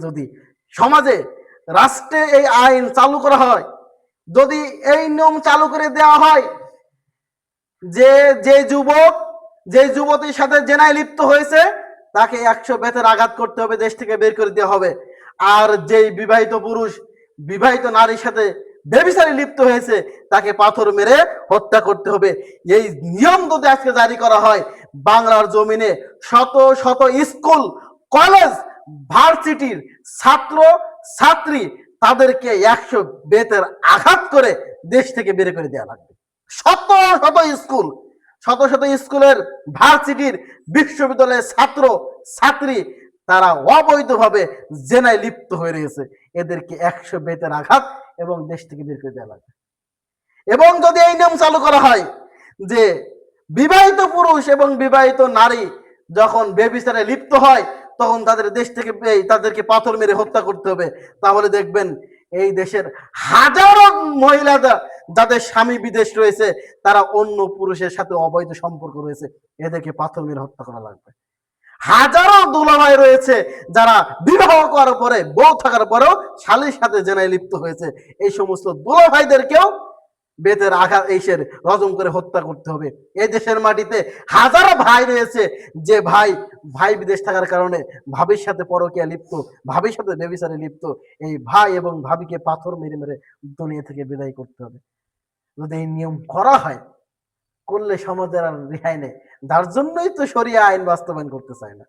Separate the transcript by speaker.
Speaker 1: যদি সমাজে রাষ্ট্রে এই আইন চালু করা হয়, যদি এই নিয়ম চালু করে দেওয়া হয় যে যে যুবতীর সাথে জেনায় লিপ্ত হয়েছে তাকে 100 বেতের আঘাত করতে হবে, দেশ থেকে বের করে দেওয়া হবে। আর যেই বিবাহিত পুরুষ বিবাহিত নারীর সাথে ব্যভিচারে লিপ্ত হয়েছে তাকে পাথর মেরে হত্যা করতে হবে। এই নিয়ম যদি আজকে জারি করা হয়, বাংলার জমিনে শত শত স্কুল কলেজ ভার্সিটির ছাত্র ছাত্রী তাদেরকে 100 বেতের আঘাত করে দেশ থেকে বের করে দেওয়া লাগবে। শত শত স্কুল, শত শত স্কুলের ভার্সিটির বিশ্ববিদ্যালয়ের ছাত্র ছাত্রী তারা অবৈধভাবে জেনায় লিপ্ত হয়ে রয়েছে, এদেরকে 100 বেতের আঘাত এবং দেশ থেকে বের করে দেওয়া লাগবে। এবং যদি এই নিয়ম চালু করা হয় যে বিবাহিত পুরুষ এবং বিবাহিত নারী যখন ব্যভিচারে লিপ্ত হয় তখন তাদের দেশ থেকে তাদেরকে পাথর মেরে হত্যা করতে হবে, তাহলে দেখবেন এই দেশের হাজারো মহিলা যাদের স্বামী বিদেশ রয়েছে তারা অন্য পুরুষের সাথে অবৈধ সম্পর্ক রয়েছে, এদেরকে পাথর মেরে হত্যা করা লাগবে। হাজারো দুলাভাই রয়েছে যারা বিবাহ করার পরে বউ থাকার পরেও শালীর সাথে জেনায় লিপ্ত হয়েছে, এই সমস্ত দুলাভাইদেরকেও বেতের আঘাত এসের রজম করে হত্যা করতে হবে। এই দেশের মাটিতে হাজারো ভাই রয়েছে যে ভাই বিদেশ থাকার কারণে ভাবির সাথে পরকীয়া লিপ্ত, ভাবির সাথে ব্যভিচারে লিপ্ত, এই ভাই এবং ভাবিকে পাথর মেরে মেরে দুনিয়া থেকে বিদায় করতে হবে। যদি এই নিয়ম করা হয়, করলে সমাজের আর রেহাই নেই। যার জন্যই তো শরিয়া আইন বাস্তবায়ন করতে চায় না।